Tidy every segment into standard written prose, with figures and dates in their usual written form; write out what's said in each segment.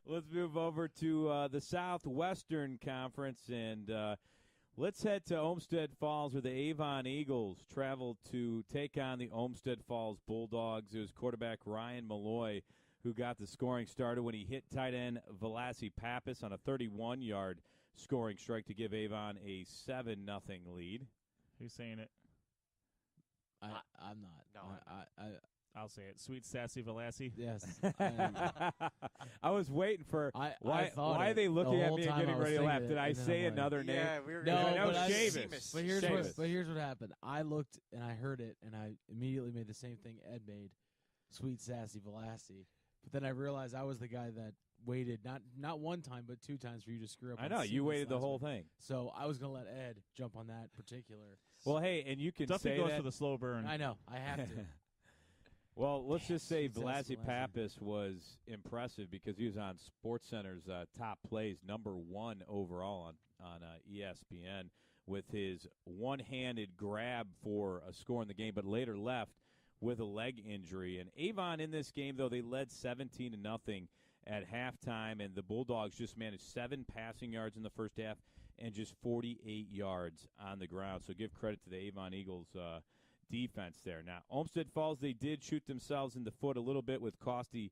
Let's move over to the Southwestern Conference, and let's head to Olmsted Falls, where the Avon Eagles traveled to take on the Olmsted Falls Bulldogs. It was quarterback Ryan Malloy who got the scoring started when he hit tight end Velassi Pappas on a 31-yard scoring strike to give Avon a 7-0 lead. Who's saying it? I'm not. No, I'll say it. Sweet Sassy Velassi. Yes. I was waiting for why are they looking at me and getting ready to laugh? Did I say another name? Yeah, we were Seamus. But here's what happened. I looked and I heard it, and I immediately made the same thing Ed made, Sweet Sassy Velassi. But then I realized I was the guy that waited not one time but two times for you to screw up. I know you waited the whole thing. So I was going to let Ed jump on that particular. Well, hey, and you can Duffy say goes that for the slow burn. I know. I have to. Well, let's just say Velassi Pappas was impressive because he was on SportsCenter's top plays, #1 overall on ESPN, with his one-handed grab for a score in the game, but later left with a leg injury. And Avon in this game, though, they led 17-0 at halftime, and the Bulldogs just managed 7 passing yards in the first half and just 48 yards on the ground. So give credit to the Avon Eagles defense there. Now, Olmsted Falls, they did shoot themselves in the foot a little bit with costly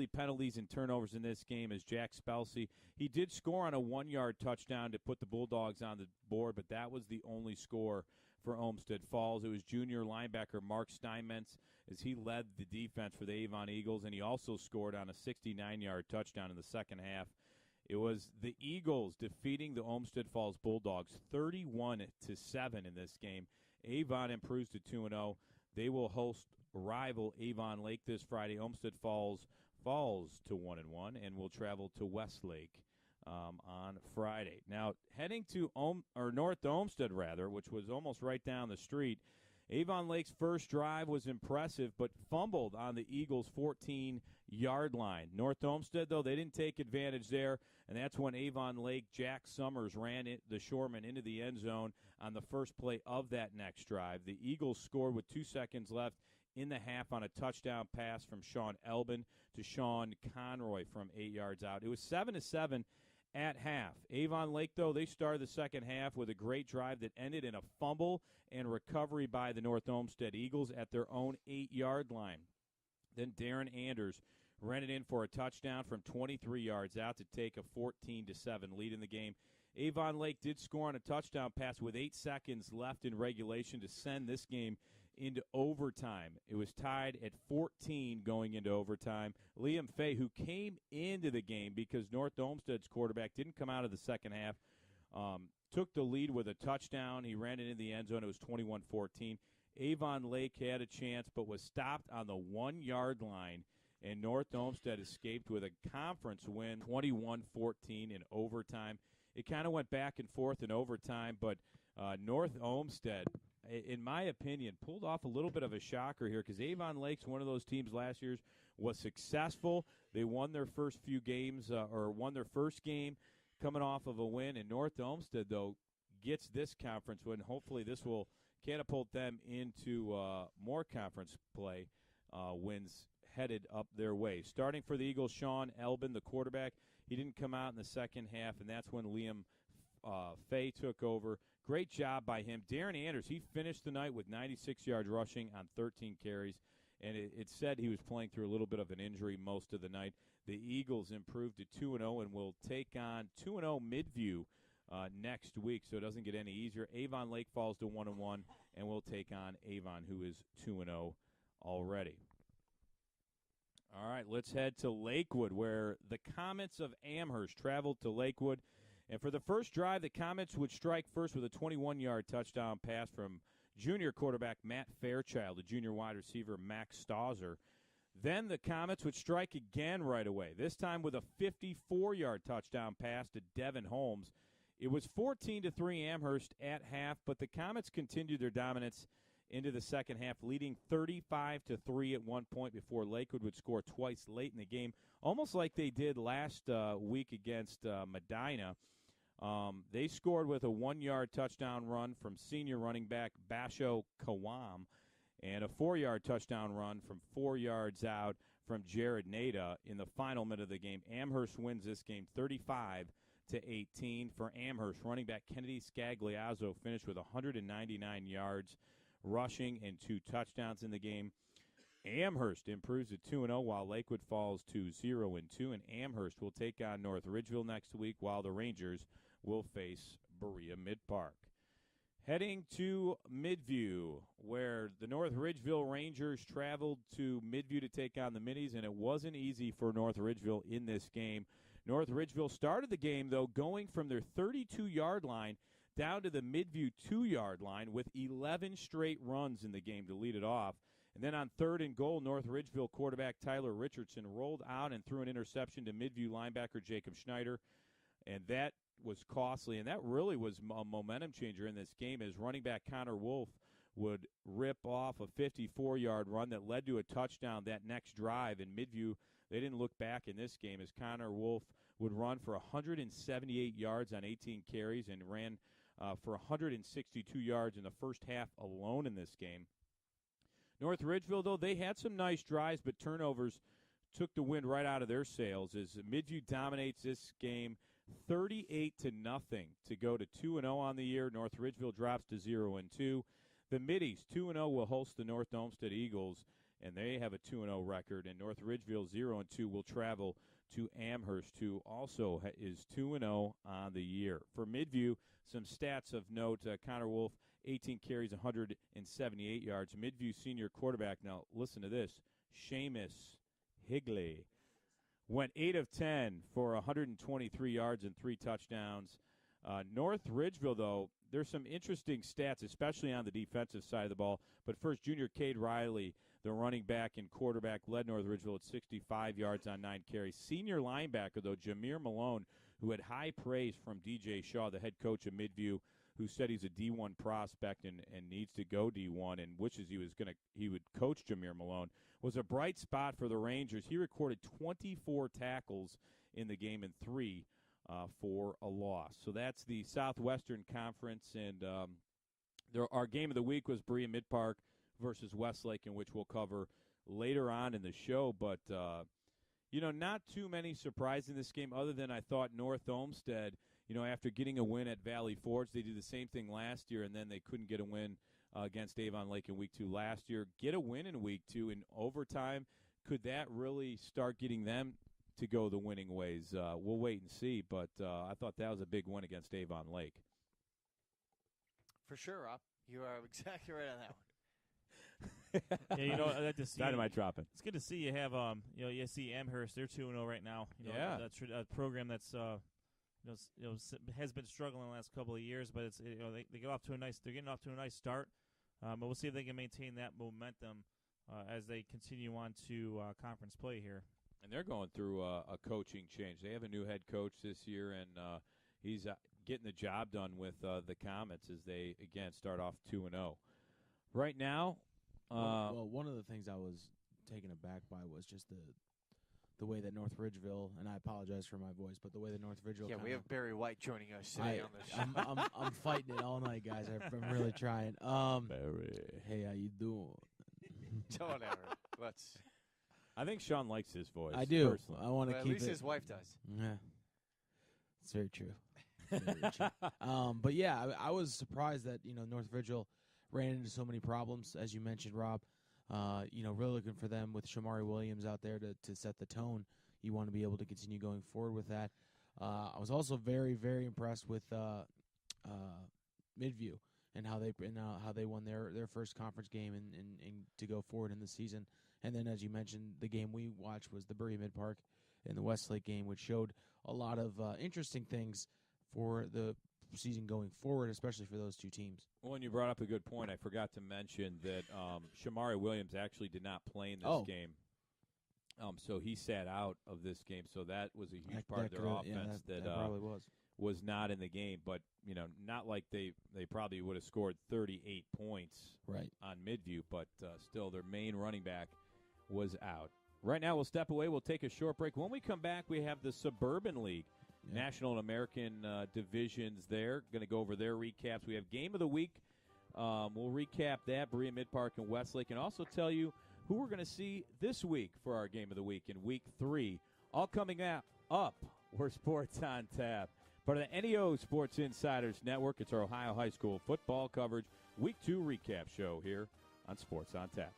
penalties and turnovers in this game as Jack Spelsey. He did score on a 1-yard touchdown to put the Bulldogs on the board, but that was the only score for Olmsted Falls. It was junior linebacker Mark Steinmetz as he led the defense for the Avon Eagles, and he also scored on a 69-yard touchdown in the second half. It was the Eagles defeating the Olmsted Falls Bulldogs 31-7 in this game. Avon improves to 2-0. They will host rival Avon Lake this Friday. Olmsted Falls falls to 1-1 and will travel to Westlake on Friday. Now, heading to North Olmsted, which was almost right down the street. Avon Lake's first drive was impressive, but fumbled on the Eagles' 14-yard line. North Olmsted, though, they didn't take advantage there, and that's when Avon Lake, Jack Summers, ran the Shoreman into the end zone on the first play of that next drive. The Eagles scored with 2 seconds left in the half on a touchdown pass from Sean Elbin to Sean Conroy from 8 yards out. It was 7-7 at half. Avon Lake, though, they started the second half with a great drive that ended in a fumble and recovery by the North Olmsted Eagles at their own 8-yard line. Then Darren Anders ran it in for a touchdown from 23 yards out to take a 14-7 lead in the game. Avon Lake did score on a touchdown pass with 8 seconds left in regulation to send this game into overtime. It was tied at 14 going into overtime. Liam Fay, who came into the game because North Olmsted's quarterback didn't come out of the second half, took the lead with a touchdown. He ran it in the end zone. It was 21-14. Avon Lake had a chance but was stopped on the 1-yard line, and North Olmsted escaped with a conference win, 21-14 in overtime. It kind of went back and forth in overtime, but North Olmsted, in my opinion, pulled off a little bit of a shocker here because Avon Lake's one of those teams last year was successful. They won their first few games or won their first game coming off of a win, and North Olmsted, though, gets this conference win. Hopefully this will catapult them into more conference play wins headed up their way. Starting for the Eagles, Sean Elbin, the quarterback, he didn't come out in the second half, and that's when Liam Fay took over. Great job by him. Darren Anders, he finished the night with 96 yards rushing on 13 carries, and it said he was playing through a little bit of an injury most of the night. The Eagles improved to 2-0 and will take on 2-0 Midview next week, so it doesn't get any easier. Avon Lake falls to 1-1, and will take on Avon, who is 2-0 already. All right, let's head to Lakewood, where the Comets of Amherst traveled to Lakewood. And for the first drive, the Comets would strike first with a 21-yard touchdown pass from junior quarterback Matt Fairchild, the junior wide receiver Max Stauser. Then the Comets would strike again right away, this time with a 54-yard touchdown pass to Devin Holmes. It was 14-3 Amherst at half, but the Comets continued their dominance into the second half, leading 35-3 at one point before Lakewood would score twice late in the game, almost like they did last week against Medina. They scored with a 1-yard touchdown run from senior running back Basho Kawam and a 4-yard touchdown run from 4 yards out from Jared Nada in the final minute of the game. Amherst wins this game 35-18. For Amherst, running back Kennedy Scagliazzo finished with 199 yards rushing and 2 touchdowns in the game. Amherst improves to 2-0 while Lakewood falls to 0-2, and Amherst will take on North Ridgeville next week while the Rangers will face Berea Mid-Park. Heading to Midview, where the North Ridgeville Rangers traveled to Midview to take on the Middies, and it wasn't easy for North Ridgeville in this game. North Ridgeville started the game, though, going from their 32-yard line down to the Midview 2-yard line with 11 straight runs in the game to lead it off. And then on 3rd and goal, North Ridgeville quarterback Tyler Richardson rolled out and threw an interception to Midview linebacker Jacob Schneider, and that was costly. And that really was a momentum changer in this game, as running back Connor Wolf would rip off a 54-yard run that led to a touchdown that next drive. In Midview, they didn't look back in this game, as Connor Wolf would run for 178 yards on 18 carries and ran for 162 yards in the first half alone in this game. North Ridgeville, though, they had some nice drives, but turnovers took the wind right out of their sails as Midview dominates this game 38-0 to go to 2-0 on the year. North Ridgeville drops to 0-2. The Middies 2-0 will host the North Olmsted Eagles, and they have a 2-0 record. And North Ridgeville 0-2 will travel to Amherst, who also is 2-0 on the year. For Midview, some stats of note: Connor Wolf, 18 carries, 178 yards. Midview senior quarterback, now listen to this, Seamus Higley, went 8 of 10 for 123 yards and 3 touchdowns. North Ridgeville, though, there's some interesting stats, especially on the defensive side of the ball. But first, junior Cade Riley, the running back and quarterback, led North Ridgeville at 65 yards on 9 carries. Senior linebacker, though, Jameer Malone, who had high praise from DJ Shaw, the head coach of Midview, who said he's a D1 prospect and needs to go D1 and wishes he would coach Jameer Malone, was a bright spot for the Rangers. He recorded 24 tackles in the game and 3 for a loss. So that's the Southwestern Conference, and our game of the week was Berea Mid-Park versus Westlake, in which we'll cover later on in the show. But, not too many surprises in this game, other than I thought North Olmsted, after getting a win at Valley Forge, they did the same thing last year, and then they couldn't get a win against Avon Lake in Week 2 last year. Get a win in Week 2 in overtime. Could that really start getting them to go the winning ways? We'll wait and see, but I thought that was a big win against Avon Lake. For sure, Rob. You are exactly right on that one. Yeah, I like to see Dynamite dropping. It's good to see you have, you see Amherst. They're 2-0 right now. Yeah, that's a program that's has been struggling the last couple of years, but it's they get off to a nice. They're getting off to a nice start. But we'll see if they can maintain that momentum as they continue on to conference play here. And they're going through a coaching change. They have a new head coach this year, and he's getting the job done with the Comets as they, again, start off 2-0. Right now, well, one of the things I was taken aback by was just the way that North Ridgeville, and I apologize for my voice, but the way that North Ridgeville. Yeah, we have Barry White joining us today on the show. I'm fighting it all night, guys. I'm really trying. Barry, hey, how you doing? Don't ever. Let's. I think Sean likes his voice. I do. Personally. I want to keep it. At least his wife does. Yeah, it's very true. Very true. But yeah, I was surprised that North Ridgeville ran into so many problems, as you mentioned, Rob. Really looking for them with Shamari Williams out there to set the tone. You want to be able to continue going forward with that. I was also very, very impressed with Midview and how they won their first conference game and to go forward in the season. And then, as you mentioned, the game we watched was the Berea Mid-Park and the Westlake game, which showed a lot of interesting things for the season going forward, especially for those two teams. Well, and you brought up a good point. I forgot to mention that Shamari Williams actually did not play in this game. So he sat out of this game. So that was a huge part of their offense that probably was not in the game. But, not like they probably would have scored 38 points on Midview, but still their main running back was out. Right now we'll step away. We'll take a short break. When we come back, we have the Suburban League. National and American divisions there. Going to go over their recaps. We have Game of the Week. We'll recap that, Berea Mid-Park and Westlake, and also tell you who we're going to see this week for our game of the week in Week 3. All coming up. We're Sports on Tap. Part of the NEO Sports Insiders Network. It's our Ohio High School football coverage Week 2 recap show here on Sports on Tap.